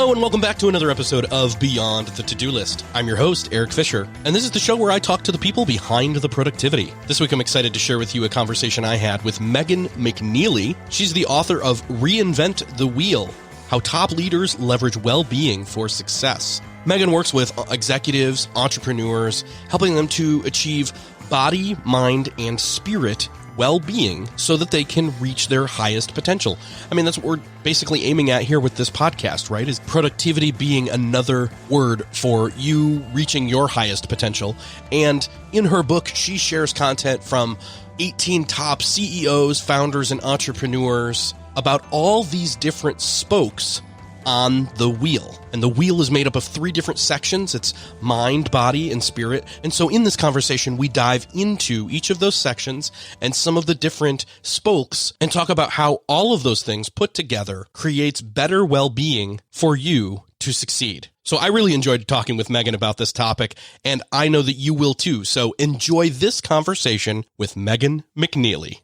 Hello and welcome back to another episode of Beyond the To-Do List. I'm your host, Eric Fisher, and this is the show where I talk to the people behind the productivity. This week I'm excited to share with you a conversation I had with Megan McNealy. She's the author of Reinvent the Wheel: How Top Leaders Leverage Well-Being for Success. Megan works with executives, entrepreneurs, helping them to achieve body, mind, and spirit well-being so that they can reach their highest potential. I mean, that's what we're basically aiming at here with this podcast, right? Is productivity being another word for you reaching your highest potential. And in her book, she shares content from 18 top CEOs, founders, and entrepreneurs about all these different spokes on the wheel. And the wheel is made up of 3 different sections. It's mind, body, and spirit. And so in this conversation, we dive into each of those sections and some of the different spokes and talk about how all of those things put together creates better well-being for you to succeed. So I really enjoyed talking with Megan about this topic, and I know that you will too. So enjoy this conversation with Megan McNealy.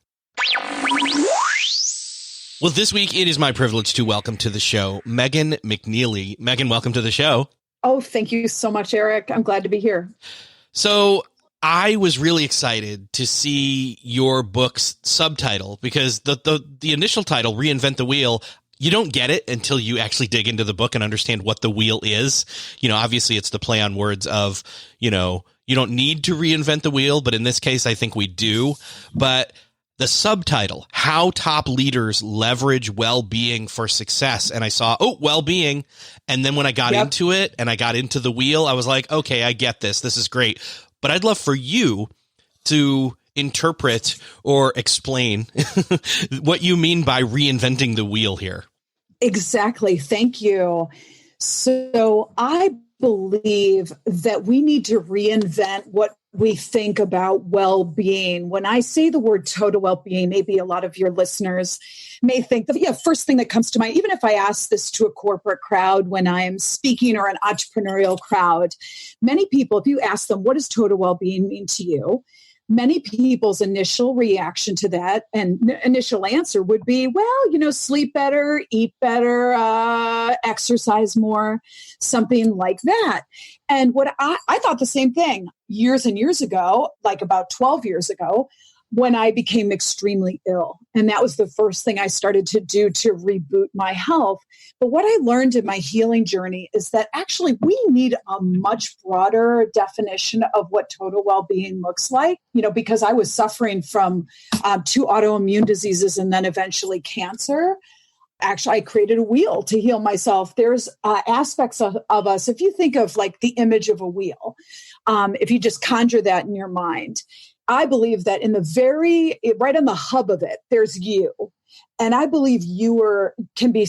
Well, this week, it is my privilege to welcome to the show Megan McNealy. Megan, welcome to the show. Oh, thank you so much, Eric. I'm glad to be here. So I was really excited to see your book's subtitle because the initial title, Reinvent the Wheel, you don't get it until you actually dig into the book and understand what the wheel is. You know, obviously it's the play on words of, you know, you don't need to reinvent the wheel, but in this case, I think we do. But the subtitle, How Top Leaders Leverage Well-Being for Success. And I saw, well-being. And then when I got into it and I got into the wheel, I was like, okay, I get this. This is great. But I'd love for you to interpret or explain what you mean by reinventing the wheel here. Exactly. Thank you. So I believe that we need to reinvent what we think about well-being. When I say the word total well-being, maybe a lot of your listeners may think the first thing that comes to mind, even if I ask this to a corporate crowd when I'm speaking or an entrepreneurial crowd, many people, if you ask them, what does total well-being mean to you? Many people's initial reaction to that and initial answer would be, well, sleep better, eat better, exercise more, something like that. And what I thought the same thing years and years ago, like about 12 years ago, when I became extremely ill. And that was the first thing I started to do to reboot my health. But what I learned in my healing journey is that actually we need a much broader definition of what total well-being looks like, because I was suffering from 2 autoimmune diseases and then eventually cancer. Actually, I created a wheel to heal myself. There's aspects of us, if you think of like the image of a wheel, if you just conjure that in your mind, I believe that right on the hub of it, there's you. And I believe you can be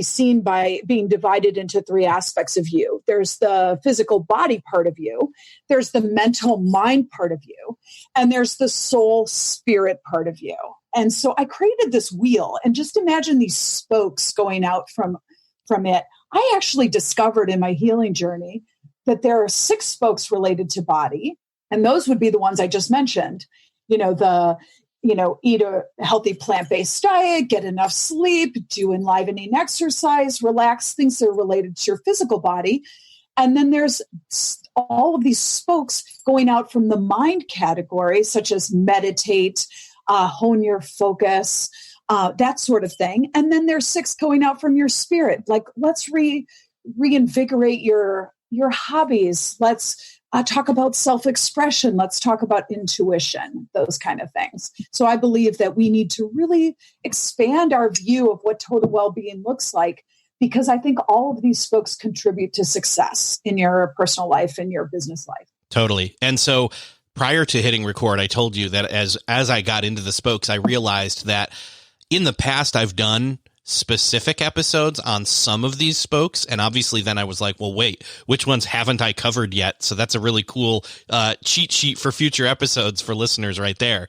seen by being divided into 3 aspects of you. There's the physical body part of you. There's the mental mind part of you. And there's the soul spirit part of you. And so I created this wheel, and just imagine these spokes going out from it. I actually discovered in my healing journey that there are 6 spokes related to body. And those would be the ones I just mentioned, eat a healthy plant-based diet, get enough sleep, do enlivening exercise, relax, things that are related to your physical body. And then there's all of these spokes going out from the mind category, such as meditate, hone your focus, that sort of thing. And then there's 6 going out from your spirit. Like, let's reinvigorate your hobbies. Let's talk about self-expression. Let's talk about intuition, those kind of things. So I believe that we need to really expand our view of what total well-being looks like, because I think all of these folks contribute to success in your personal life and your business life. Totally. And so prior to hitting record, I told you that as I got into the spokes, I realized that in the past I've done specific episodes on some of these spokes. And obviously then I was like, well, wait, which ones haven't I covered yet? So that's a really cool cheat sheet for future episodes for listeners right there.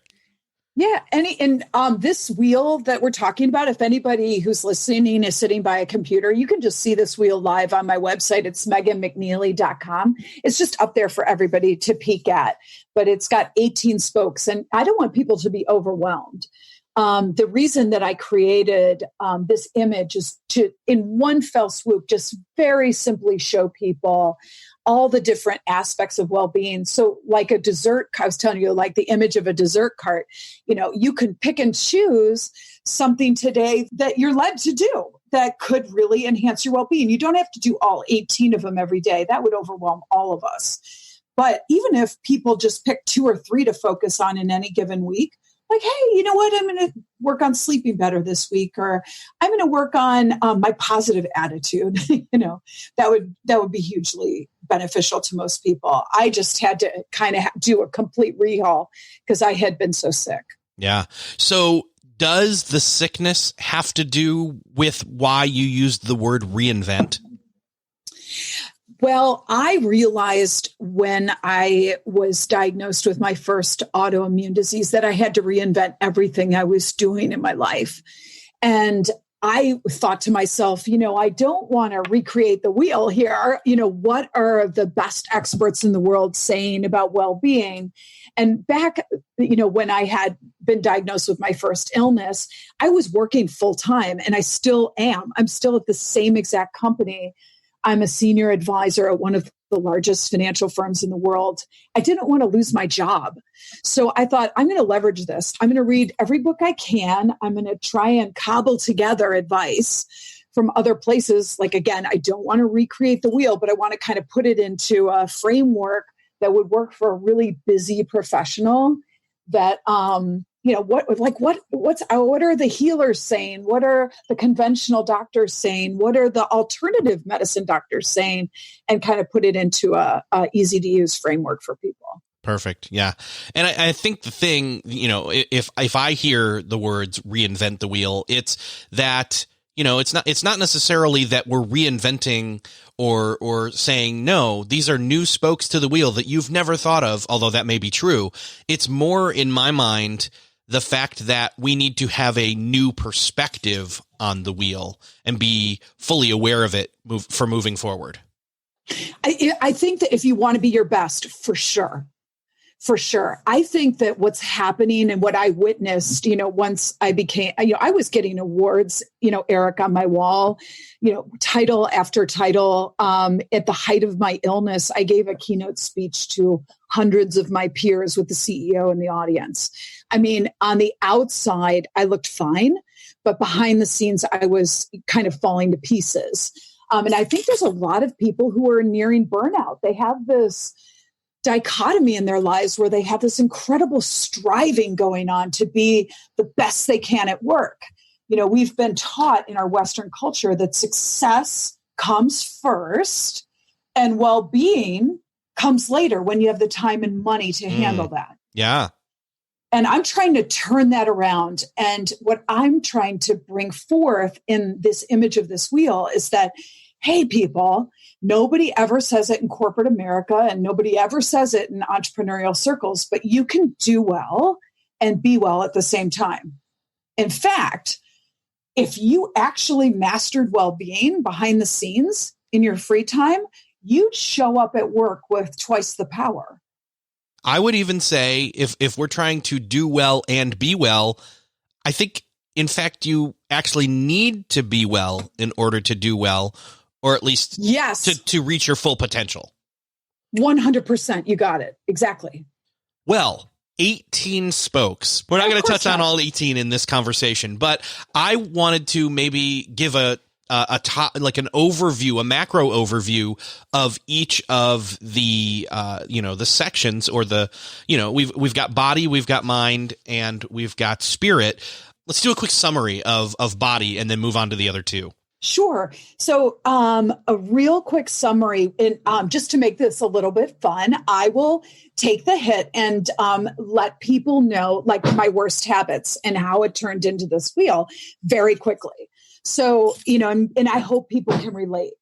Yeah. And this wheel that we're talking about, if anybody who's listening is sitting by a computer, you can just see this wheel live on my website. It's meganmcnealy.com. It's just up there for everybody to peek at, but it's got 18 spokes. And I don't want people to be overwhelmed. The reason that I created this image is to, in one fell swoop, just very simply show people all the different aspects of well-being. So like a dessert, I was telling you, like the image of a dessert cart, you can pick and choose something today that you're led to do that could really enhance your well-being. You don't have to do all 18 of them every day. That would overwhelm all of us. But even if people just pick 2 or 3 to focus on in any given week, like, hey, you know what? I'm going to work on sleeping better this week, or I'm going to work on my positive attitude. That would be hugely beneficial to most people. I just had to kind of do a complete rehaul because I had been so sick. Yeah. So does the sickness have to do with why you used the word reinvent? Well, I realized when I was diagnosed with my first autoimmune disease that I had to reinvent everything I was doing in my life. And I thought to myself, I don't want to recreate the wheel here. What are the best experts in the world saying about well-being? And back, when I had been diagnosed with my first illness, I was working full time, and I still am. I'm still at the same exact company. I'm a senior advisor at one of the largest financial firms in the world. I didn't want to lose my job. So I thought, I'm going to leverage this. I'm going to read every book I can. I'm going to try and cobble together advice from other places. Like, again, I don't want to recreate the wheel, but I want to kind of put it into a framework that would work for a really busy professional that, what are the healers saying? What are the conventional doctors saying? What are the alternative medicine doctors saying? And kind of put it into a easy to use framework for people. Perfect. Yeah. And I think the thing, if I hear the words reinvent the wheel, it's that, it's not necessarily that we're reinventing or saying, no, these are new spokes to the wheel that you've never thought of, although that may be true. It's more, in my mind, the fact that we need to have a new perspective on the wheel and be fully aware of it for moving forward. I think that if you want to be your best, for sure. I think that what's happening and what I witnessed, once I became, I was getting awards, Eric, on my wall, title after title. At the height of my illness, I gave a keynote speech to hundreds of my peers with the CEO in the audience. I mean, on the outside, I looked fine, but behind the scenes, I was kind of falling to pieces. And I think there's a lot of people who are nearing burnout. They have this dichotomy in their lives where they have this incredible striving going on to be the best they can at work. We've been taught in our Western culture that success comes first and well-being comes later when you have the time and money to handle that. Yeah. And I'm trying to turn that around. And what I'm trying to bring forth in this image of this wheel is that, hey, people, nobody ever says it in corporate America and nobody ever says it in entrepreneurial circles, but you can do well and be well at the same time. In fact, if you actually mastered well-being behind the scenes in your free time, you'd show up at work with twice the power. I would even say if we're trying to do well and be well, I think, in fact, you actually need to be well in order to do well, or at least to reach your full potential. 100%. You got it. Exactly. Well, 18 spokes. We're not going to touch on all 18 in this conversation, but I wanted to maybe give a top, like an overview, a macro overview of each of the, the sections, or we've got body, we've got mind, and we've got spirit. Let's do a quick summary of body and then move on to the other two. Sure. So a real quick summary, and just to make this a little bit fun, I will take the hit and let people know like my worst habits and how it turned into this wheel very quickly. So, and I hope people can relate.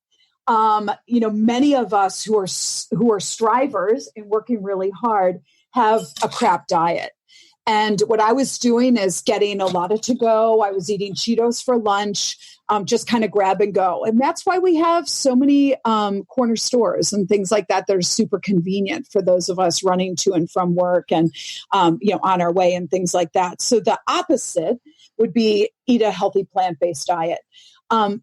Many of us who are strivers and working really hard have a crap diet. And what I was doing is getting a lot of to go. I was eating Cheetos for lunch, just kind of grab and go. And that's why we have so many corner stores and things like that that are super convenient for those of us running to and from work and, on our way and things like that. So the opposite would be eat a healthy plant-based diet.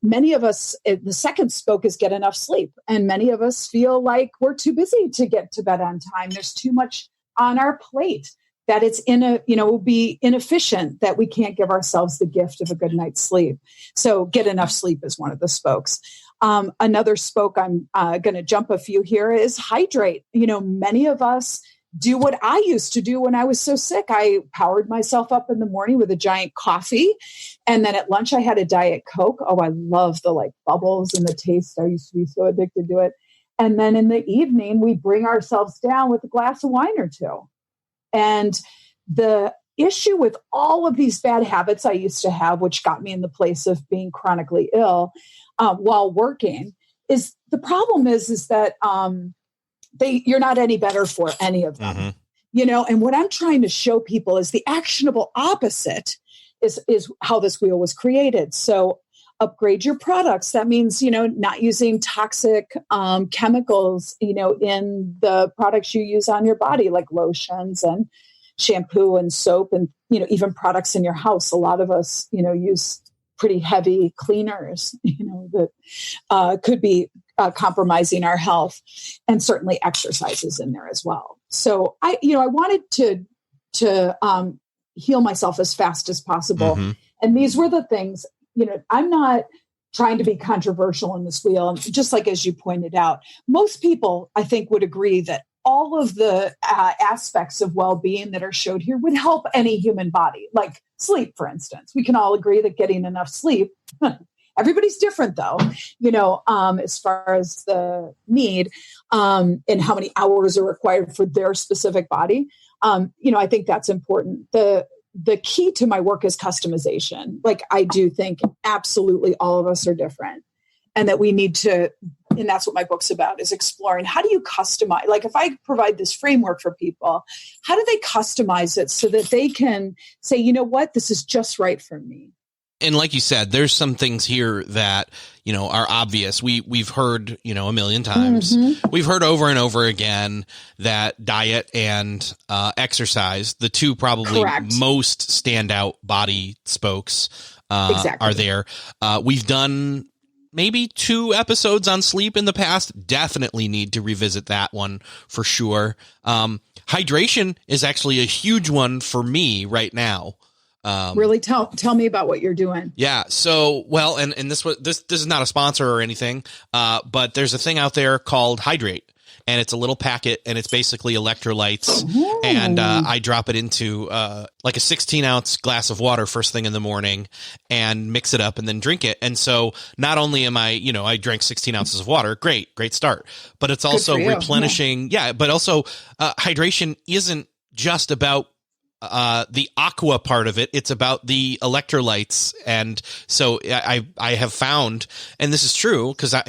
Many of us, the second spoke is get enough sleep. And many of us feel like we're too busy to get to bed on time. There's too much on our plate that it's will be inefficient, that we can't give ourselves the gift of a good night's sleep. So get enough sleep is one of the spokes. Another spoke, I'm going to jump a few here, is hydrate. Many of us do what I used to do when I was so sick. I powered myself up in the morning with a giant coffee. And then at lunch, I had a Diet Coke. Oh, I love the bubbles and the taste. I used to be so addicted to it. And then in the evening, we bring ourselves down with a glass of wine or two. And the issue with all of these bad habits I used to have, which got me in the place of being chronically ill while working, is the problem is that you're not any better for any of them. Mm-hmm. And what I'm trying to show people is the actionable opposite is how this wheel was created. So upgrade your products. That means, not using toxic chemicals, in the products you use on your body, like lotions and shampoo and soap and, even products in your house. A lot of us, use pretty heavy cleaners, that could be compromising our health, and certainly exercises in there as well. So I wanted to heal myself as fast as possible. Mm-hmm. And these were the things, I'm not trying to be controversial in this wheel. And just like, as you pointed out, most people, I think, would agree that all of the aspects of well-being that are showed here would help any human body, like sleep, for instance. We can all agree that getting enough sleep, everybody's different though, as far as the need and how many hours are required for their specific body. I think that's important. The key to my work is customization. I do think absolutely all of us are different, and that we need to, and that's what my book's about, is exploring how do you customize. If I provide this framework for people, how do they customize it so that they can say, you know what, this is just right for me. And like you said, there's some things here that, are obvious. We've heard, a million times. Mm-hmm. We've heard over and over again that diet and exercise, the two probably Correct. Most standout body spokes, exactly. are there. We've done maybe 2 episodes on sleep in the past. Definitely need to revisit that one for sure. Hydration is actually a huge one for me right now. Really tell me about what you're doing. Yeah. So, well, and this is not a sponsor or anything, but there's a thing out there called Hydrate, and it's a little packet, and it's basically electrolytes. Ooh. And I drop it into like a 16-ounce glass of water first thing in the morning, and mix it up and then drink it. And so not only am I, I drank 16 ounces of water, great start, but it's also replenishing. Yeah. But also hydration isn't just about the aqua part of it. It's about the electrolytes. And so I have found, and this is true because I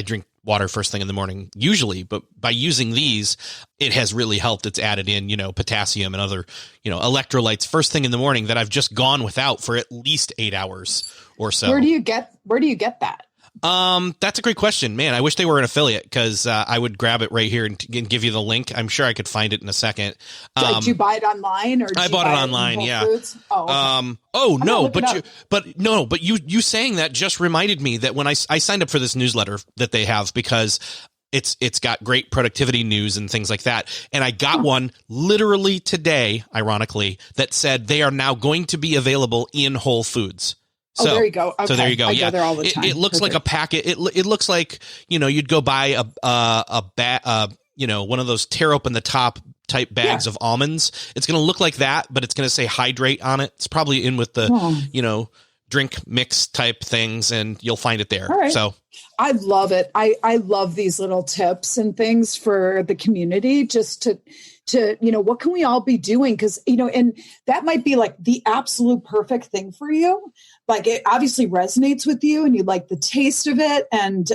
drink water first thing in the morning usually, but by using these, it has really helped. It's added in, potassium and other, electrolytes first thing in the morning that I've just gone without for at least 8 hours or so. Where do you get that? That's a great question, man. I wish they were an affiliate, because I would grab it right here and give you the link. I'm sure I could find it in a second. Did you buy it online, or I bought it online? Yeah. Okay. But you saying that just reminded me that when I signed up for this newsletter that they have, because it's got great productivity news and things like that. And I got one literally today, ironically, that said they are now going to be available in Whole Foods. So there you go. Okay. So there you go. I go there all the time. It looks like a packet. It looks like, you'd go buy one of those tear open the top type bags of almonds. It's going to look like that, but it's going to say hydrate on it. It's probably in with the, drink mix type things, and you'll find it there. All right. So I love it. I love these little tips and things for the community, just to what can we all be doing? Because, and that might be like the absolute perfect thing for you. Like, it obviously resonates with you and you like the taste of it. And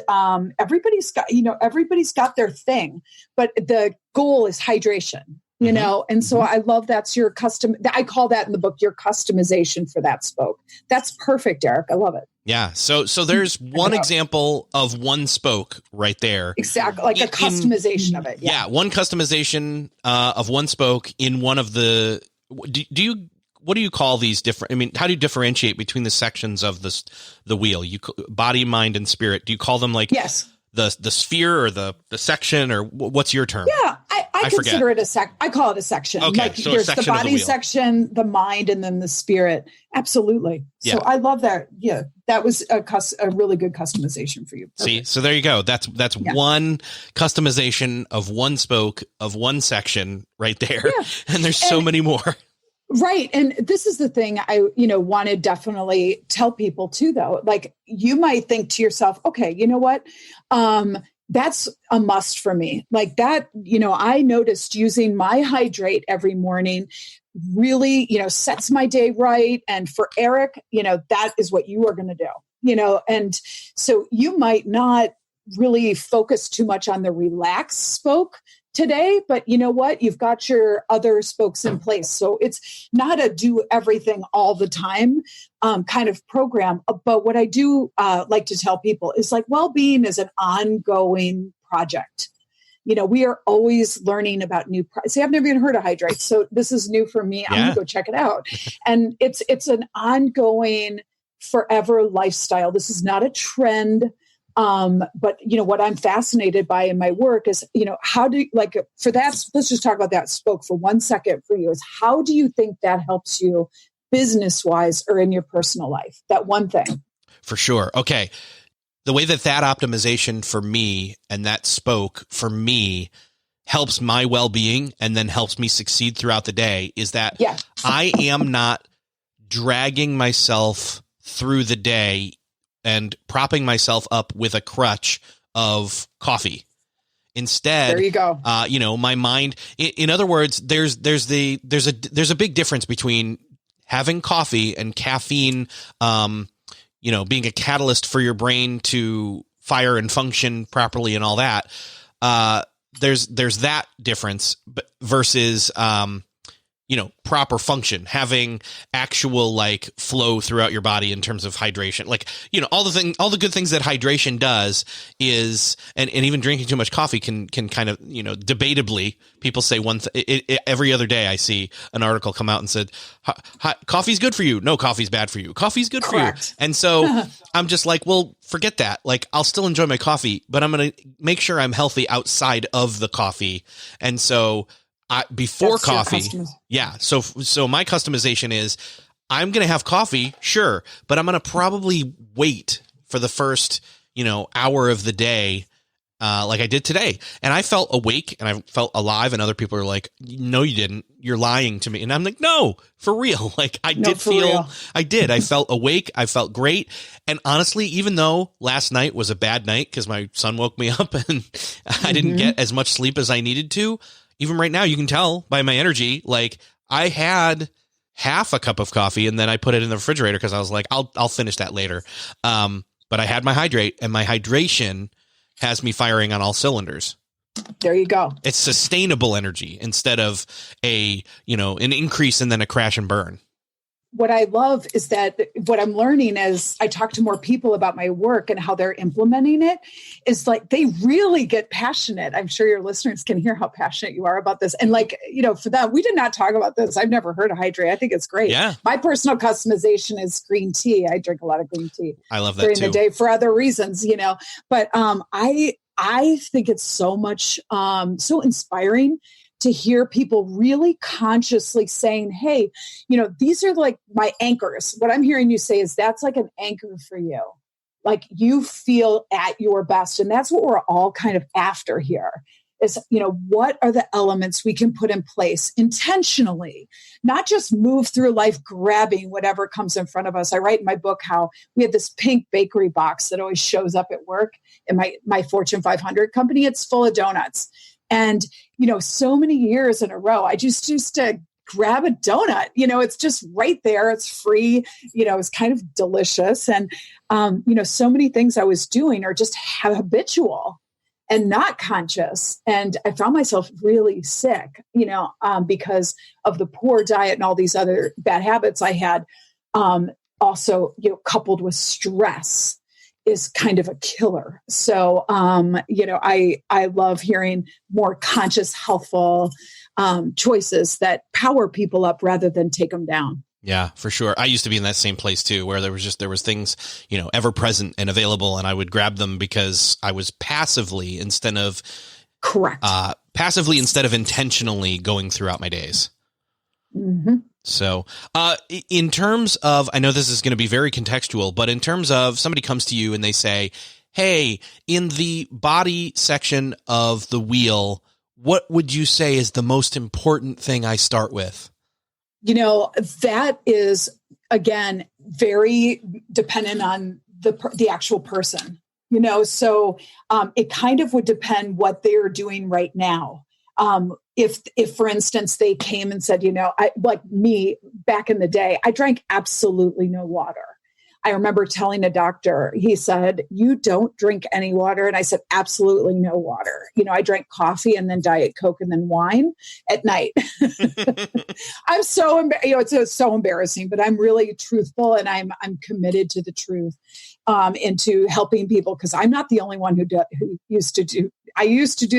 everybody's got their thing, but the goal is hydration. you know? And so I love that's your custom. I call that in the book, your customization for that spoke. That's perfect, Eric. I love it. Yeah. So there's one example of one spoke right there. Exactly. Like a customization of it. Yeah. One customization of one spoke in one of the, what do you call these different? I mean, how do you differentiate between the sections of the wheel? Body, mind, and spirit. Do you call them like the sphere or the section, or what's your term? Yeah, I consider it I call it a section. Okay, like so there's the body section, the mind, and then the spirit. Absolutely. Yeah. So I love that. Yeah, that was a really good customization for you. Perfect. See, so there you go. That's one customization of one spoke of one section right there. Yeah. And there's so many more. Right. And this is the thing I, want to definitely tell people too, though. Like you might think to yourself, okay, you know what? That's a must for me. Like that, I noticed using my hydrate every morning really, sets my day right. And for Eric, that is what you are going to do, and so you might not really focus too much on the relaxed spoke today, but you know what? You've got your other spokes in place. So it's not a do everything all the time kind of program. But what I do like to tell people is like well-being is an ongoing project. We are always learning about new. See, I've never even heard of hydrate. So this is new for me. I'm going to go check it out. And it's an ongoing forever lifestyle. This is not a trend. But what I'm fascinated by in my work is, how do you, for that, let's just talk about that spoke for 1 second for you is how do you think that helps you business wise or in your personal life? That one thing. For sure. Okay. The way that optimization for me and that spoke for me helps my well-being and then helps me succeed throughout the day is that I am not dragging myself through the day and propping myself up with a crutch of coffee. Instead, there you go. My mind. In other words, there's a big difference between having coffee and caffeine. Being a catalyst for your brain to fire and function properly and all that. There's that difference, but versus proper function, having actual flow throughout your body in terms of hydration. All the good things that hydration does is, and even drinking too much coffee can kind of, debatably people say every other day I see an article come out and said, coffee's good for you. No, coffee's bad for you. Coffee's good for you. And so I'm just like, well, forget that. I'll still enjoy my coffee, but I'm going to make sure I'm healthy outside of the coffee. And so before that's coffee. So my customization is I'm going to have coffee. Sure. But I'm going to probably wait for the first, hour of the day. Like I did today, and I felt awake and I felt alive, and other people are like, no, you didn't, you're lying to me. And I'm like, no, for real. I felt awake. I felt great. And honestly, even though last night was a bad night because my son woke me up and I didn't get as much sleep as I needed to, even right now, you can tell by my energy, I had half a cup of coffee and then I put it in the refrigerator because I was like, I'll finish that later. But I had my hydrate, and my hydration has me firing on all cylinders. There you go. It's sustainable energy instead of an increase and then a crash and burn. What I love is that what I'm learning as I talk to more people about my work and how they're implementing it is they really get passionate. I'm sure your listeners can hear how passionate you are about this. And for them, we did not talk about this. I've never heard of hydrate. I think it's great. Yeah. My personal customization is green tea. I drink a lot of green tea. I love that during too. the day for other reasons, but I think it's so much, so inspiring to hear people really consciously saying, hey, these are my anchors. What I'm hearing you say is that's like an anchor for you. You feel at your best. And that's what we're all kind of after here is, what are the elements we can put in place intentionally, not just move through life grabbing whatever comes in front of us. I write in my book how we have this pink bakery box that always shows up at work in my Fortune 500 company. It's full of donuts. And, so many years in a row, I just used to grab a donut. It's just right there. It's free. It's kind of delicious. And, so many things I was doing are just habitual. and not conscious. And I found myself really sick, because of the poor diet and all these other bad habits I had. Also, coupled with stress is kind of a killer. So, I love hearing more conscious, healthful choices that power people up rather than take them down. Yeah, for sure. I used to be in that same place too, where there was things, ever present and available, and I would grab them because I was passively instead of intentionally going throughout my days. Mm-hmm. So, in terms of, I know this is going to be very contextual, but in terms of somebody comes to you and they say, hey, in the body section of the wheel, what would you say is the most important thing I start with? That is, again, very dependent on the actual person, so it kind of would depend what they're doing right now. If for instance, they came and said, I, like me back in the day, I drank absolutely no water. I remember telling a doctor, he said, you don't drink any water. And I said, absolutely no water. I drank coffee and then Diet Coke and then wine at night. I'm so, it's so embarrassing, but I'm really truthful and I'm committed to the truth, into helping people. Cause I'm not the only one who used to do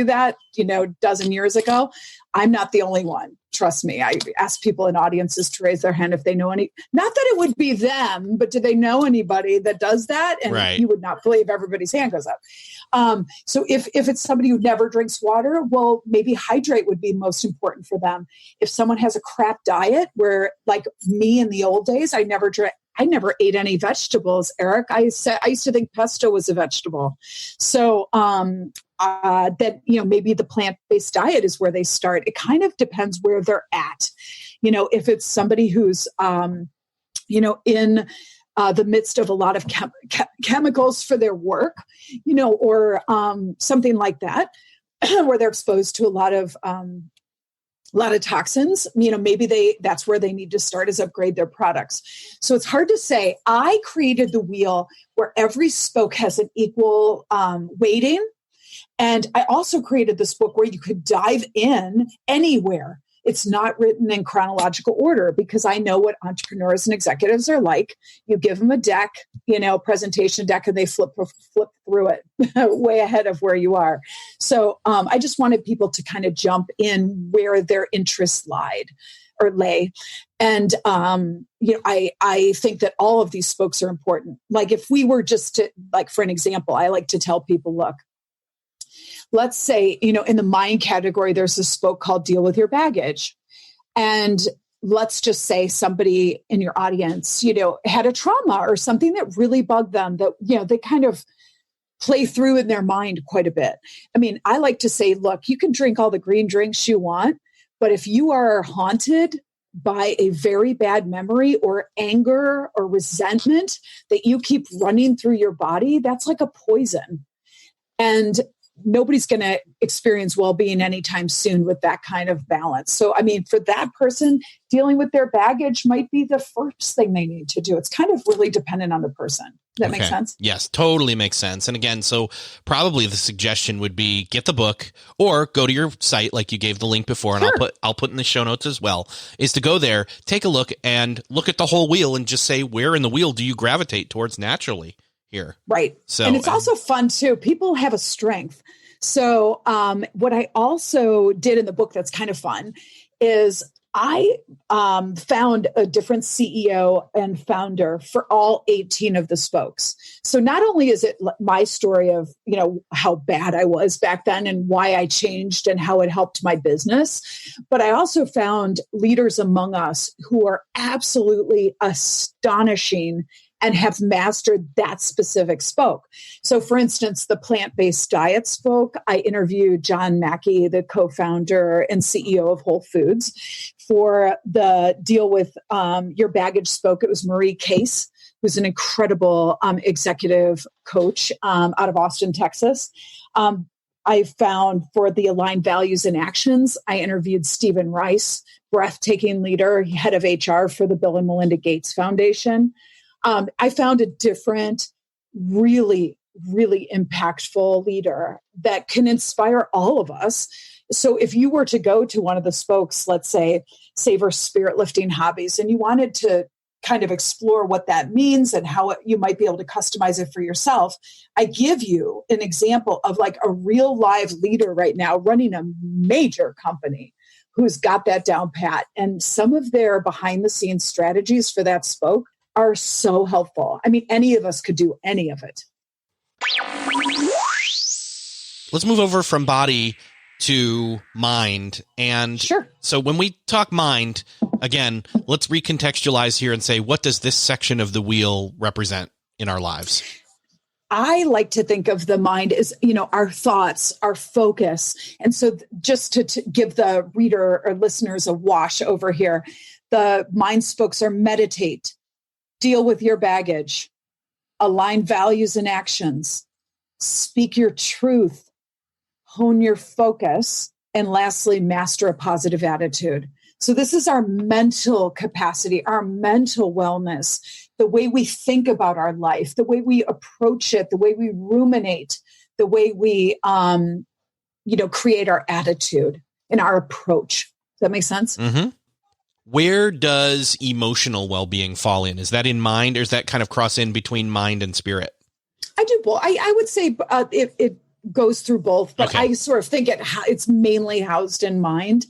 that, a dozen years ago. I'm not the only one. Trust me. I ask people in audiences to raise their hand if they know any, not that it would be them, but do they know anybody that does that? And right. You would not believe everybody's hand goes up. So if it's somebody who never drinks water, well, maybe hydrate would be most important for them. If someone has a crap diet where, like me in the old days, I never ate any vegetables, Eric. I used to think pesto was a vegetable. So that, maybe the plant-based diet is where they start. It kind of depends where they're at. If it's somebody who's, in the midst of a lot of chemicals for their work, or something like that, where they're exposed to a lot of toxins, maybe that's where they need to start, is upgrade their products. So it's hard to say. I created the wheel where every spoke has an equal weighting. And I also created this book where you could dive in anywhere. It's not written in chronological order because I know what entrepreneurs and executives are like. You give them a deck, presentation deck, and they flip through it way ahead of where you are. So I just wanted people to kind of jump in where their interests lay. And, I think that all of these spokes are important. Like if we were just to, like, for an example, I like to tell people, look, let's say, in the mind category, there's a spoke called deal with your baggage. And let's just say somebody in your audience, had a trauma or something that really bugged them that, they kind of play through in their mind quite a bit. I mean, I like to say, look, you can drink all the green drinks you want, but if you are haunted by a very bad memory or anger or resentment that you keep running through your body, that's like a poison. And nobody's going to experience well-being anytime soon with that kind of balance. So, I mean, for that person, dealing with their baggage might be the first thing they need to do. It's kind of really dependent on the person. Does that make sense? Yes, totally makes sense. And again, so probably the suggestion would be get the book or go to your site, like you gave the link before, and Sure. I'll put in the show notes as well, is to go there, take a look and look at the whole wheel and just say, where in the wheel do you gravitate towards naturally here? Right. So, and it's also fun too. People have a strength. So what I also did in the book that's kind of fun is I found a different CEO and founder for all 18 of the spokes. So not only is it my story of, how bad I was back then and why I changed and how it helped my business, but I also found leaders among us who are absolutely astonishing and have mastered that specific spoke. So for instance, the plant-based diet spoke, I interviewed John Mackey, the co-founder and CEO of Whole Foods. For the deal with your baggage spoke, it was Marie Case, who's an incredible executive coach out of Austin, Texas. I found for the aligned values and actions, I interviewed Stephen Rice, breathtaking leader, head of HR for the Bill and Melinda Gates Foundation. I found a different, really, really impactful leader that can inspire all of us. So if you were to go to one of the spokes, let's say Savor Spirit Lifting Hobbies, and you wanted to kind of explore what that means and how you might be able to customize it for yourself, I give you an example of like a real live leader right now running a major company who's got that down pat. And some of their behind the scenes strategies for that spoke are so helpful. I mean, any of us could do any of it. Let's move over from body to mind. And sure. So when we talk mind, again, let's recontextualize here and say, what does this section of the wheel represent in our lives? I like to think of the mind as, our thoughts, our focus. And so just to give the reader or listeners a wash over here, the mind spokes are meditate, deal with your baggage, align values and actions, speak your truth, hone your focus, and lastly, master a positive attitude. So this is our mental capacity, our mental wellness, the way we think about our life, the way we approach it, the way we ruminate, the way we, create our attitude and our approach. Does that make sense? Mm-hmm. Where does emotional well-being fall in? Is that in mind, or is that kind of cross in between mind and spirit? I do both. I would say it goes through both, but okay. I sort of think it's mainly housed in mind.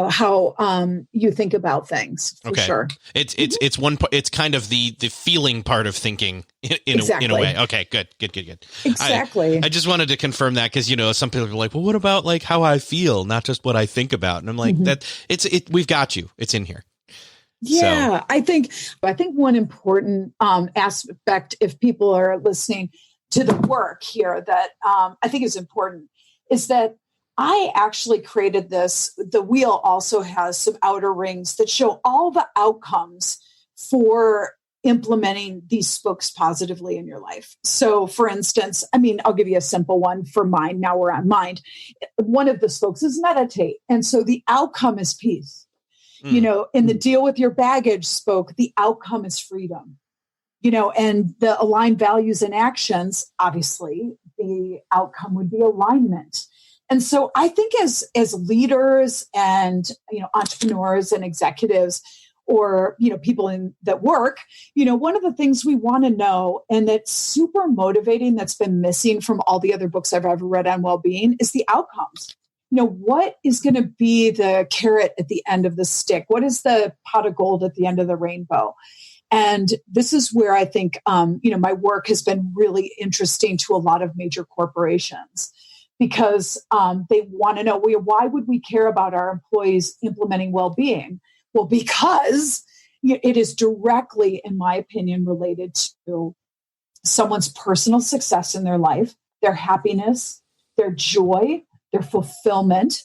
How you think about things for sure. It's one. It's kind of the feeling part of thinking in a way. Okay, good. Exactly. I just wanted to confirm that because some people are like, well, what about like how I feel, not just what I think about? And I'm like, we've got you. It's in here. Yeah, so. I think one important aspect, if people are listening to the work here, that I think is important is that I actually created this. The wheel also has some outer rings that show all the outcomes for implementing these spokes positively in your life. So for instance, I'll give you a simple one for mind. Now we're on mind. One of the spokes is meditate. And so the outcome is peace. In the deal with your baggage spoke, the outcome is freedom. And the aligned values and actions, obviously the outcome would be alignment. And so I think as leaders and, entrepreneurs and executives or, people that work, one of the things we want to know, and that's super motivating, that's been missing from all the other books I've ever read on well-being, is the outcomes. What is going to be the carrot at the end of the stick? What is the pot of gold at the end of the rainbow? And this is where I think, my work has been really interesting to a lot of major corporations. Because they want to know, why would we care about our employees implementing well-being? Well, because it is directly, in my opinion, related to someone's personal success in their life, their happiness, their joy, their fulfillment.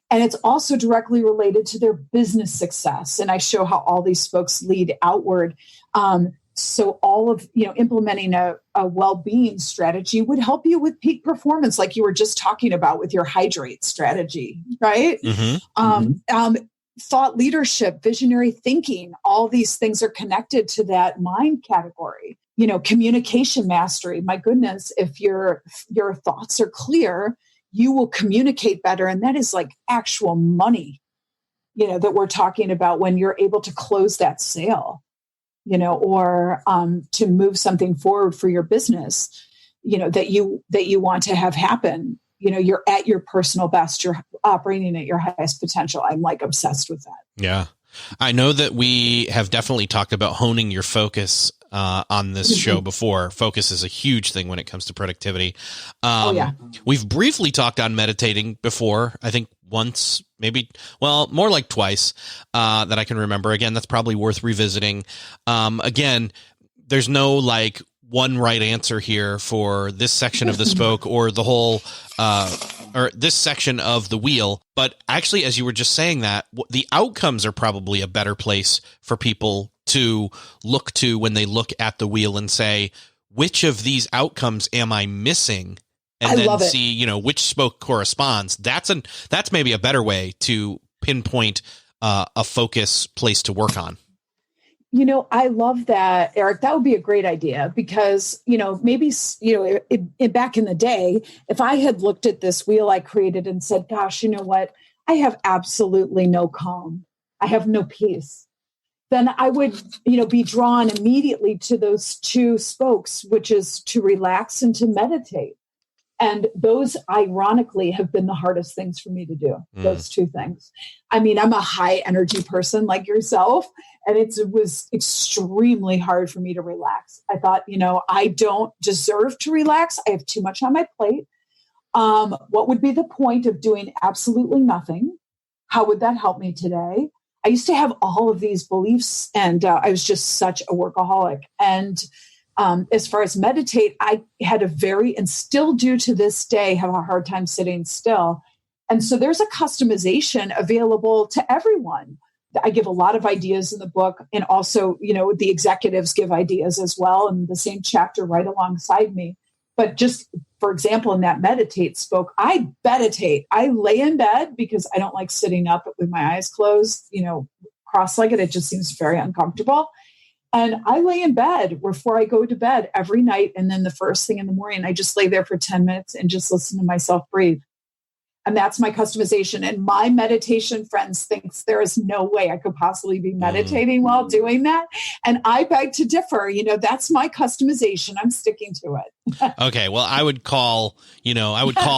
And it's also directly related to their business success. And I show how all these folks lead outward. So all of, implementing a well-being strategy would help you with peak performance, like you were just talking about with your hydrate strategy, right? Mm-hmm. Thought leadership, visionary thinking, all these things are connected to that mind category. Communication mastery. My goodness, if your thoughts are clear, you will communicate better. And that is like actual money, that we're talking about when you're able to close that sale. Or to move something forward for your business, that you want to have happen. You're at your personal best. You're operating at your highest potential. I'm like obsessed with that. Yeah. I know that we have definitely talked about honing your focus on this show before. Focus is a huge thing when it comes to productivity. We've briefly talked on meditating before. I think once, maybe, more like twice that I can remember. Again, that's probably worth revisiting. Again, there's no like one right answer here for this section of the spoke or the whole or this section of the wheel. But actually, as you were just saying that, the outcomes are probably a better place for people to look to when they look at the wheel and say, which of these outcomes am I missing? And then see, which spoke corresponds. That's maybe a better way to pinpoint a focus place to work on. I love that, Eric. That would be a great idea because, maybe, back in the day, if I had looked at this wheel I created and said, gosh, you know what? I have absolutely no calm. I have no peace. Then I would, be drawn immediately to those two spokes, which is to relax and to meditate. And those, ironically, have been the hardest things for me to do, those two things. I mean, I'm a high energy person like yourself, and it was extremely hard for me to relax. I thought, I don't deserve to relax. I have too much on my plate. What would be the point of doing absolutely nothing? How would that help me today? I used to have all of these beliefs, and I was just such a workaholic. And as far as meditate, I had and still do to this day, have a hard time sitting still. And so there's a customization available to everyone. I give a lot of ideas in the book, and also, the executives give ideas as well in the same chapter right alongside me. But just, for example, in that meditate spoke, I meditate. I lay in bed because I don't like sitting up with my eyes closed, cross-legged. It just seems very uncomfortable. And I lay in bed before I go to bed every night. And then the first thing in the morning, I just lay there for 10 minutes and just listen to myself breathe. And that's my customization. And my meditation friends thinks there is no way I could possibly be meditating while doing that. And I beg to differ. That's my customization. I'm sticking to it. Okay. Well, I would call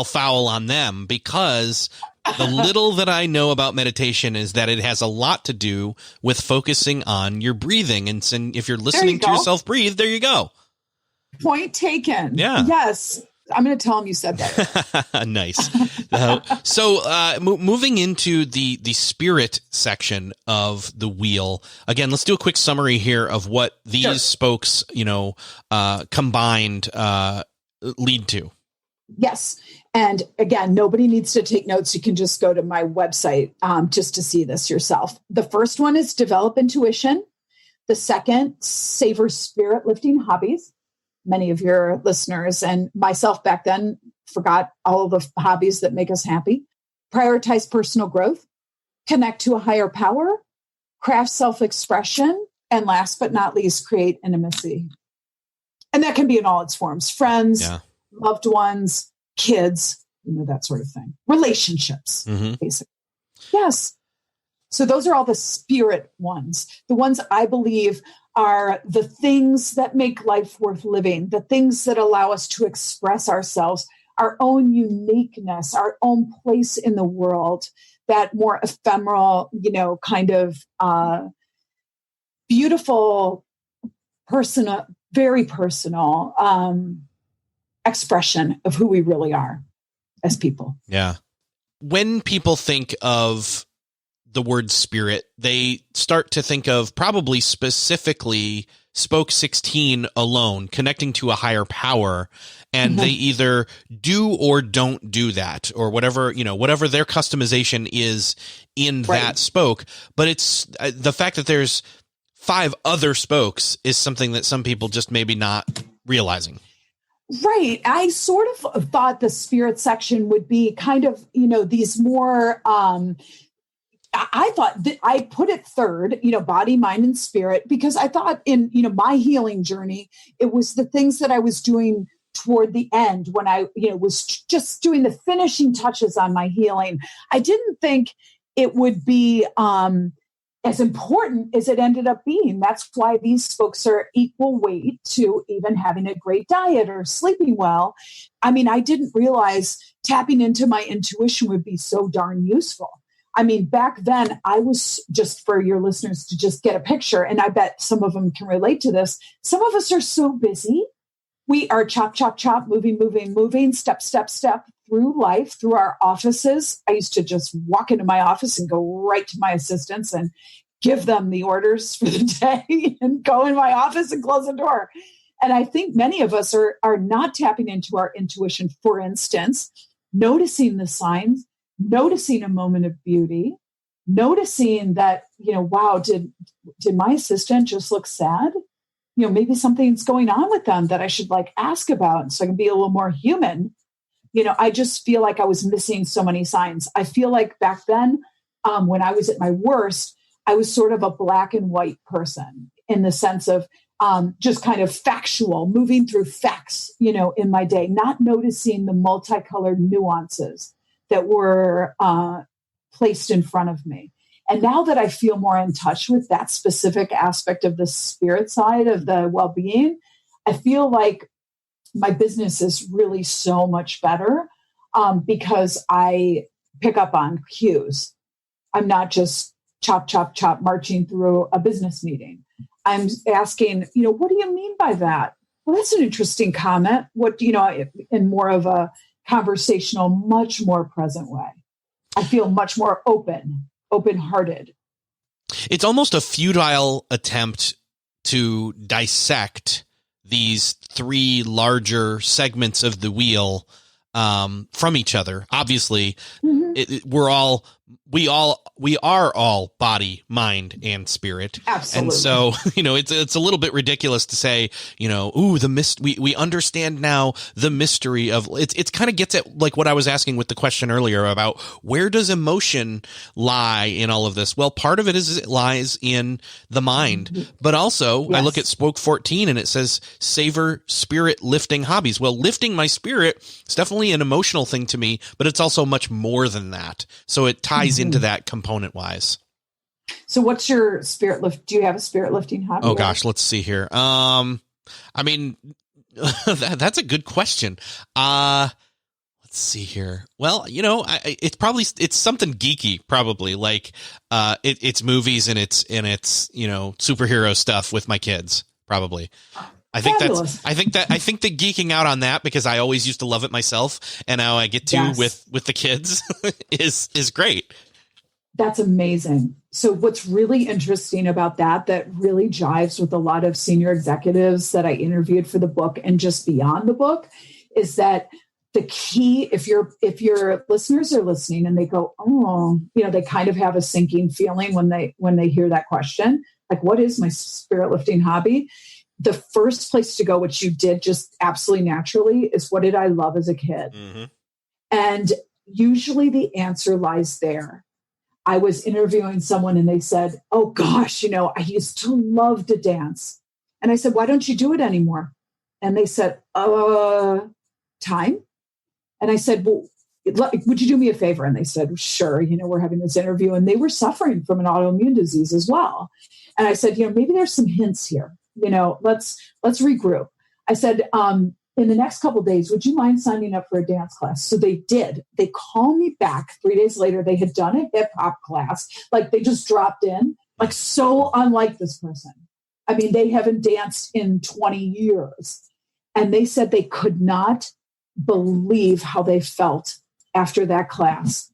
foul on them, because the little that I know about meditation is that it has a lot to do with focusing on your breathing. And if you're listening to yourself breathe, there you go. Point taken. Yeah. Yes. I'm going to tell him you said that. Nice. So moving into the spirit section of the wheel, again, let's do a quick summary here of what these spokes, combined lead to. Yes. And again, nobody needs to take notes. You can just go to my website just to see this yourself. The first one is develop intuition. The second, savor spirit lifting hobbies. Many of your listeners and myself back then forgot all of the hobbies that make us happy. Prioritize personal growth, connect to a higher power, craft self-expression, and last but not least, create intimacy. And that can be in all its forms: friends, loved ones, kids, that sort of thing. Relationships, basically. Yes. So those are all the spirit ones. The ones I believe are the things that make life worth living, the things that allow us to express ourselves, our own uniqueness, our own place in the world, that more ephemeral, kind of beautiful, personal, very personal expression of who we really are as people. Yeah. When people think of the word spirit, they start to think of probably specifically spoke 16 alone, connecting to a higher power, and they either do or don't do that, or whatever their customization is in that spoke. But it's the fact that there's 5 other spokes is something that some people just maybe not realizing. Right. I sort of thought the spirit section would be kind of, these more, I thought that I put it third, body, mind, and spirit, because I thought in, my healing journey, it was the things that I was doing toward the end when I, was just doing the finishing touches on my healing. I didn't think it would be as important as it ended up being. That's why these spokes are equal weight to even having a great diet or sleeping well. I mean, I didn't realize tapping into my intuition would be so darn useful. I mean, back then I was, just for your listeners to just get a picture, and I bet some of them can relate to this. Some of us are so busy. We are chop, chop, chop, moving, step, step, step through life, through our offices. I used to just walk into my office and go right to my assistants and give them the orders for the day and go in my office and close the door. And I think many of us are not tapping into our intuition. For instance, noticing the signs, noticing a moment of beauty, noticing that, wow, did my assistant just look sad? Maybe something's going on with them that I should ask about so I can be a little more human. I just feel like I was missing so many signs. I feel like back then, when I was at my worst, I was sort of a black and white person. in the sense of just kind of factual, moving through facts, in my day, not noticing the multicolored nuances that were placed in front of me. And now that I feel more in touch with that specific aspect of the spirit side of the well-being, I feel like my business is really so much better because I pick up on cues. I'm not just chop, chop, chop, marching through a business meeting. I'm asking, what do you mean by that? Well, that's an interesting comment. What, in more of a conversational, much more present way. I feel much more open-hearted. It's almost a futile attempt to dissect these three larger segments of the wheel from each other. Obviously, we are all body, mind, and spirit. Absolutely. And so, it's a little bit ridiculous to say, we understand now the mystery of it's kind of gets at like what I was asking with the question earlier about where does emotion lie in all of this? Well, part of it is it lies in the mind, but also I look at Spoke 14 and it says savor spirit lifting hobbies. Well, lifting my spirit is definitely an emotional thing to me, but it's also much more than that. So it ties into that component wise. So what's your spirit lift? Do you have a spirit lifting hobby? Oh gosh, let's see here. I mean, that's a good question. Let's see here. Well, it's something geeky, probably like, it's movies and it's superhero stuff with my kids, probably. I think that geeking out on that, because I always used to love it myself, and now I get to with the kids is great. That's amazing. So what's really interesting about that really jives with a lot of senior executives that I interviewed for the book and just beyond the book, is that the key, if your listeners are listening and they go, oh, they kind of have a sinking feeling when they hear that question, like, what is my spirit lifting hobby? The first place to go, which you did just absolutely naturally, is what did I love as a kid? Mm-hmm. And usually the answer lies there. I was interviewing someone and they said, oh gosh, I used to love to dance. And I said, why don't you do it anymore? And they said, time. And I said, well, would you do me a favor? And they said, sure, we're having this interview, and they were suffering from an autoimmune disease as well. And I said, maybe there's some hints here. Let's regroup. I said, in the next couple of days, would you mind signing up for a dance class? So they did. They called me back 3 days later. They had done a hip hop class. Like, they just dropped in, like, so unlike this person. I mean, they haven't danced in 20 years. And they said they could not believe how they felt after that class.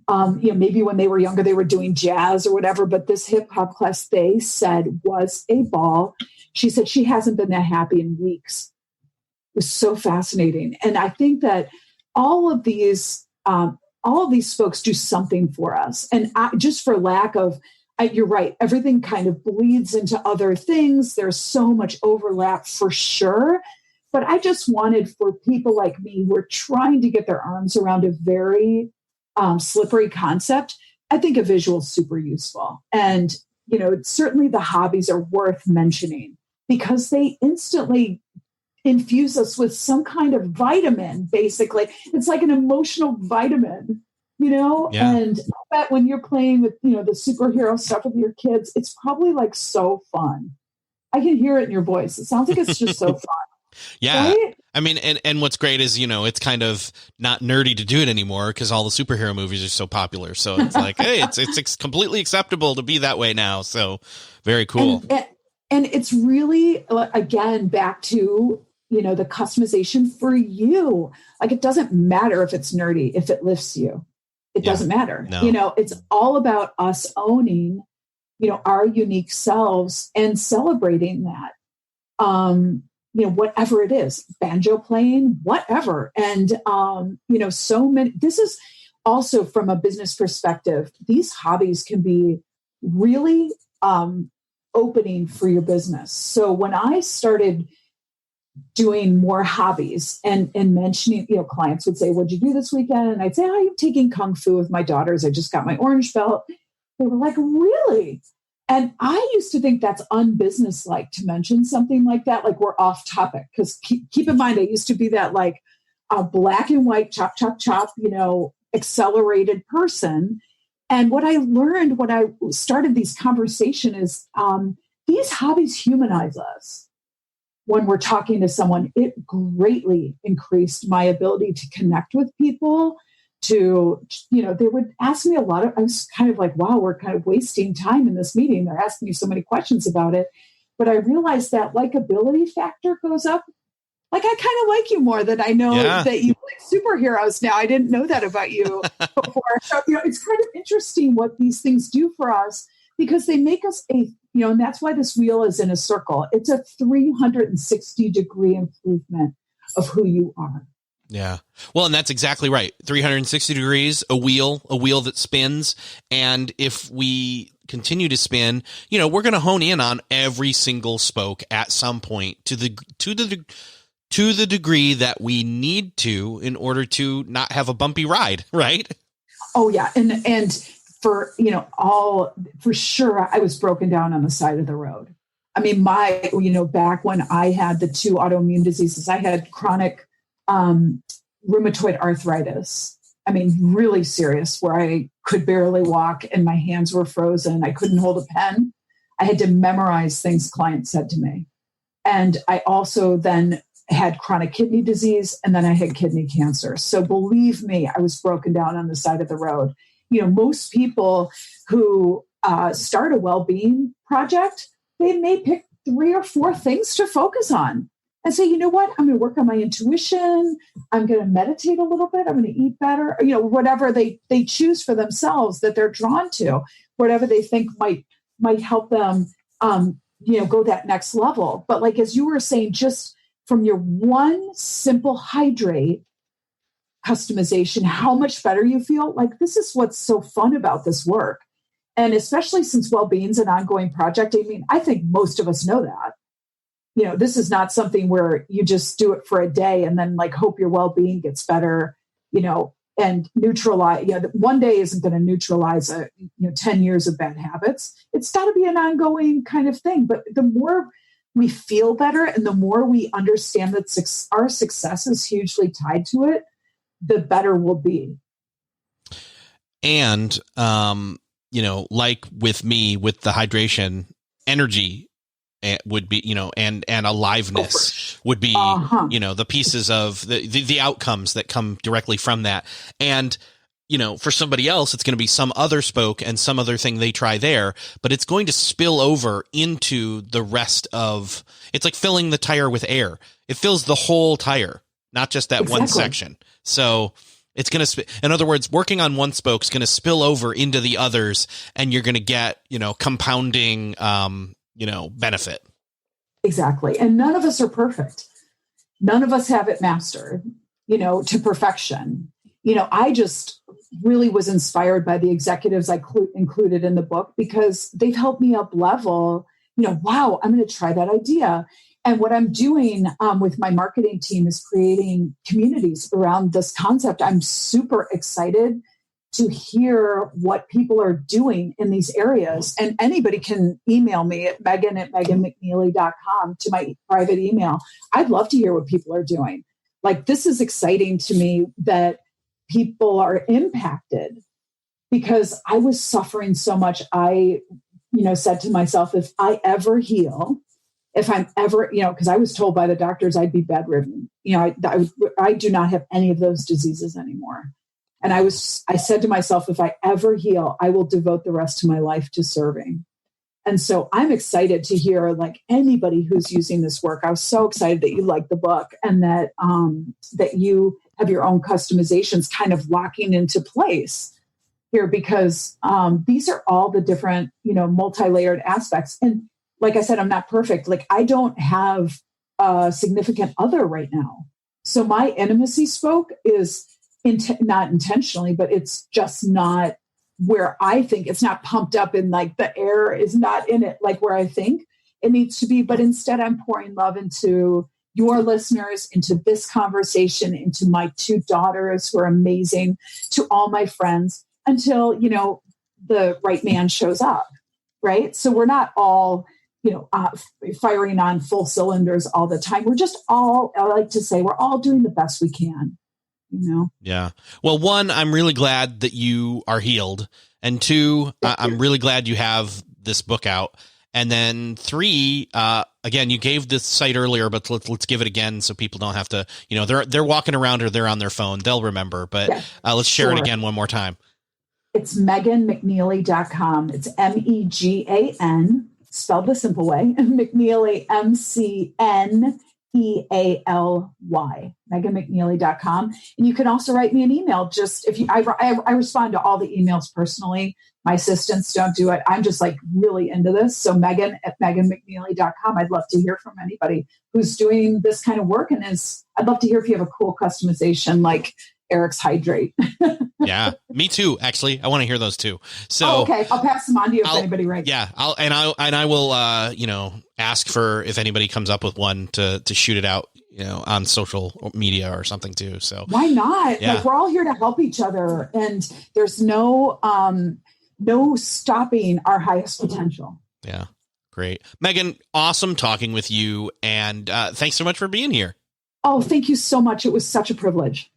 Maybe when they were younger, they were doing jazz or whatever, but this hip hop class, they said, was a ball. She said she hasn't been that happy in weeks. It was so fascinating. And I think that all of these folks do something for us. And just for lack of, you're right, everything kind of bleeds into other things. There's so much overlap for sure. But I just wanted for people like me who are trying to get their arms around a very slippery concept, I think a visual is super useful. And, certainly the hobbies are worth mentioning because they instantly infuse us with some kind of vitamin, basically. It's like an emotional vitamin, Yeah. And I bet when you're playing with, the superhero stuff with your kids, it's probably like so fun. I can hear it in your voice. It sounds like it's just so fun. Yeah. Right? I mean, and what's great is, it's kind of not nerdy to do it anymore because all the superhero movies are so popular. So it's like, hey, it's completely acceptable to be that way now. So very cool. And it's really, again, back to, the customization for you. Like, it doesn't matter if it's nerdy, if it lifts you, it doesn't matter. No. It's all about us owning, our unique selves and celebrating that. Whatever it is, banjo playing, whatever. And, so many, this is also from a business perspective, these hobbies can be really opening for your business. So when I started doing more hobbies and mentioning, clients would say, what'd you do this weekend? And I'd say, I'm taking Kung Fu with my daughters. I just got my orange belt. They were like, really? And I used to think that's unbusinesslike to mention something like that, like we're off topic. Because keep in mind, I used to be that like a black and white, chop, chop, chop, accelerated person. And what I learned when I started these conversations is these hobbies humanize us. When we're talking to someone, it greatly increased my ability to connect with people. They would ask me I was kind of like, wow, we're kind of wasting time in this meeting. They're asking me so many questions about it. But I realized that likability factor goes up. Like, I kind of like you more than I know that you like superheroes now. I didn't know that about you before. So, it's kind of interesting what these things do for us because they make us and that's why this wheel is in a circle. It's a 360-degree improvement of who you are. Yeah. Well, and that's exactly right. 360 degrees, a wheel that spins. And if we continue to spin, we're going to hone in on every single spoke at some point to the degree that we need to in order to not have a bumpy ride. Right. Oh yeah. And for, for sure, I was broken down on the side of the road. I mean, back when I had the 2 autoimmune diseases, I had chronic rheumatoid arthritis. I mean, really serious, where I could barely walk and my hands were frozen. I couldn't hold a pen. I had to memorize things clients said to me. And I also then had chronic kidney disease, and then I had kidney cancer. So believe me, I was broken down on the side of the road. Most people who start a well-being project, they may pick 3 or 4 things to focus on. And say, you know what, I'm going to work on my intuition. I'm going to meditate a little bit. I'm going to eat better. Whatever they choose for themselves that they're drawn to, whatever they think might help them, go that next level. But like, as you were saying, just from your one simple hydrate customization, how much better you feel. Like, this is what's so fun about this work. And especially since well-being is an ongoing project. I mean, I think most of us know that. This is not something where you just do it for a day and then like hope your well-being gets better, and neutralize, one day isn't going to neutralize 10 years of bad habits. It's got to be an ongoing kind of thing. But the more we feel better and the more we understand that our success is hugely tied to it, the better we'll be. And, like with me, with the hydration, energy would be, and aliveness would be, the pieces of the outcomes that come directly from that. And, for somebody else, it's going to be some other spoke and some other thing they try there, but it's going to spill over into the rest of, it's like filling the tire with air. It fills the whole tire, not just that one section. So it's going to, in other words, working on one spoke is going to spill over into the others, and you're going to get, compounding, benefit. Exactly. And none of us are perfect. None of us have it mastered, to perfection. I just really was inspired by the executives I included in the book because they've helped me up level, wow, I'm going to try that idea. And what I'm doing with my marketing team is creating communities around this concept. I'm super excited to hear what people are doing in these areas. And anybody can email me at megan@meganmcnealy.com to my private email. I'd love to hear what people are doing. Like, this is exciting to me that people are impacted, because I was suffering so much. I, said to myself, if I ever heal, if I'm ever, because I was told by the doctors I'd be bedridden. I do not have any of those diseases anymore. And I said to myself, if I ever heal, I will devote the rest of my life to serving. And so I'm excited to hear like anybody who's using this work. I was so excited that you liked the book and that you have your own customizations kind of locking into place here, because these are all the different, multi-layered aspects. And like I said, I'm not perfect. Like, I don't have a significant other right now. So my intimacy spoke is not intentionally, but it's just not where I think it's not pumped up in, like, the air is not in it, like where I think it needs to be. But instead, I'm pouring love into your listeners, into this conversation, into my 2 daughters who are amazing, to all my friends, until, the right man shows up. right? So we're not all, firing on full cylinders all the time. We're just all, I like to say, we're all doing the best we can, Yeah. Well, one, I'm really glad that you are healed. And two, I'm really glad you have this book out. And then three, again, you gave this site earlier, but let's give it again so people don't have to, they're walking around or they're on their phone. They'll remember, but let's share it again one more time. It's MeganMcNealy.com. It's MEGAN, spelled the simple way. McNealy, McNealy. MeganMcNealy.com. And you can also write me an email. Just if you, I respond to all the emails personally. My assistants don't do it. I'm just like really into this. So Megan at MeganMcNealy.com. I'd love to hear from anybody who's doing this kind of work. And I'd love to hear if you have a cool customization like Eric's Hydrate. Yeah, me too. Actually, I want to hear those too. So okay, I'll pass them on to you if anybody writes. Yeah, I will ask for if anybody comes up with one to shoot it out, on social media or something too. So why not? Yeah. Like we're all here to help each other, and there's no stopping our highest potential. Yeah, great, Megan. Awesome talking with you, and thanks so much for being here. Oh, thank you so much. It was such a privilege.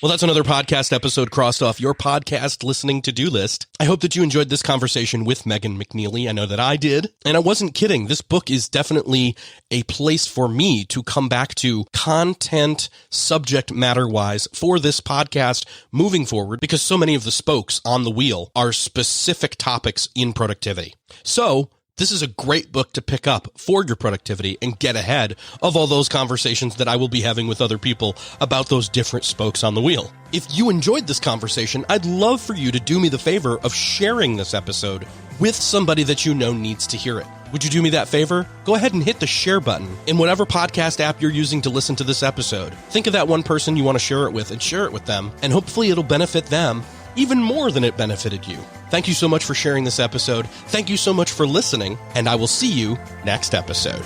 Well, that's another podcast episode crossed off your podcast listening to-do list. I hope that you enjoyed this conversation with Megan McNealy. I know that I did. And I wasn't kidding. This book is definitely a place for me to come back to content subject matter-wise for this podcast moving forward, because so many of the spokes on the wheel are specific topics in productivity. So this is a great book to pick up for your productivity and get ahead of all those conversations that I will be having with other people about those different spokes on the wheel. If you enjoyed this conversation, I'd love for you to do me the favor of sharing this episode with somebody that you know needs to hear it. Would you do me that favor? Go ahead and hit the share button in whatever podcast app you're using to listen to this episode. Think of that one person you want to share it with and share it with them, and hopefully it'll benefit them even more than it benefited you. Thank you so much for sharing this episode. Thank you so much for listening, and I will see you next episode.